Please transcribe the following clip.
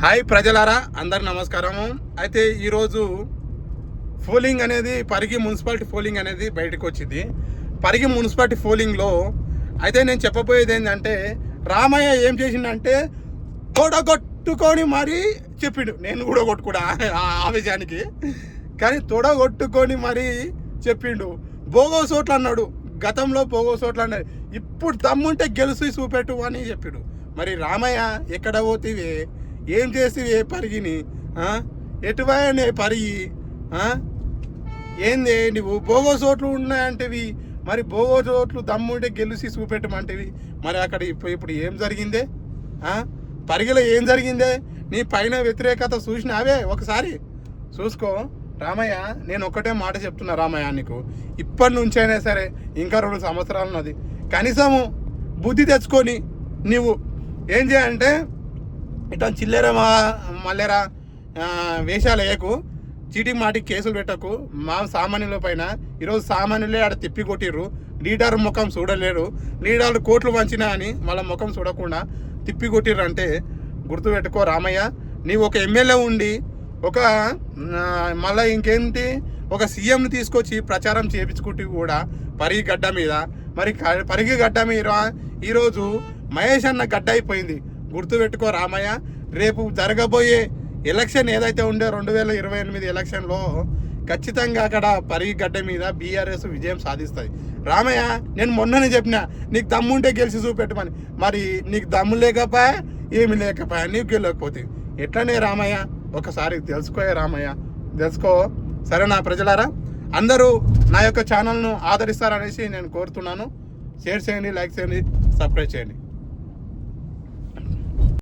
Hi ప్రజలారా, అందరికి నమస్కారము. అయితే ఈరోజు పోలింగ్ అనేది పరిగి మున్సిపాలిటీ పోలింగ్ అనేది బయటకు వచ్చింది. పరిగి మున్సిపాలిటీ పోలింగ్లో అయితే నేను చెప్పబోయేది ఏంటంటే, రామయ్య ఏం చేసిండంటే తొడగొట్టుకొని మరీ చెప్పిండు. నేను కూడా కొట్టుకుడా ఆవేశానికి, కానీ తొడగొట్టుకొని మరీ చెప్పిండు. బోగోసోట్లు అన్నాడు, గతంలో బోగోసోట్లు అన్నాడు, ఇప్పుడు దమ్ముంటే గెలుసు చూపెట్టు అని చెప్పిండు. మరి రామయ్య ఎక్కడ పోతివే, ఏం చేసివే పరిగిని, ఎటువైనా పరిగి ఏంది నువ్వు బోగోసోట్లు ఉన్నాయంటవి, మరి బోగోసోట్లు దమ్ముంటే గెలిచి చూపెట్టమంటవి. మరి అక్కడ ఇప్పుడు ఏం జరిగిందే, పరిగిలో ఏం జరిగిందే? నీ పైన వ్యతిరేకత చూసినావే, ఒకసారి చూసుకో రామయ్య. నేను ఒక్కటే మాట చెప్తున్నా రామయ్య, నీకు ఇప్పటి నుంచైనా సరే, ఇంకా 2 సంవత్సరాలు ఉన్నది, కనీసము బుద్ధి తెచ్చుకొని నీవు ఏం చేయాలంటే, ఇట్లా చిల్లర మల్లెరా వేషాలు వేయకు, చీటికి మాటికి కేసులు పెట్టకు మా సామాన్యుల పైన. ఈరోజు సామాన్యులే ఆడ తిప్పి కొట్టిర్రు, లీడర్ ముఖం చూడలేరు. లీడర్లు కోట్లు వంచినా అని వాళ్ళ ముఖం చూడకుండా తిప్పి కొట్టిర్రు అంటే గుర్తుపెట్టుకో రామయ్య. నీవు ఒక ఎమ్మెల్యే ఉండి ఒక మళ్ళీ ఇంకేంటి ఒక సీఎంని తీసుకొచ్చి ప్రచారం చేయించుకుంటూ కూడా పరిగి గడ్డ మీద, మరి పరిగి గడ్డ మీద ఈరోజు మహేష్ అన్న గడ్డ అయిపోయింది. గుర్తుపెట్టుకో రామయ్య, రేపు జరగబోయే ఎలక్షన్ ఏదైతే ఉందో 2028 ఎలక్షన్లో ఖచ్చితంగా అక్కడ పరిగి గడ్డ మీద బీఆర్ఎస్ విజయం సాధిస్తుంది. రామయ్య, నేను మొన్ననే చెప్పిన నీకు దమ్ముంటే గెలిచి చూపెట్టమని. మరి నీకు దమ్ము లేకపోయా, ఏమి లేకపోయా, నీకు గెలకపోతే ఎట్లనే రామయ్య? ఒకసారి తెలుసుకోయే రామయ్య, తెలుసుకో. సరే నా ప్రజలారా, అందరూ నా యొక్క ఛానల్ను ఆదరిస్తారనేసి నేను కోరుతున్నాను. షేర్ చేయండి, లైక్ చేయండి, సబ్స్క్రైబ్ చేయండి.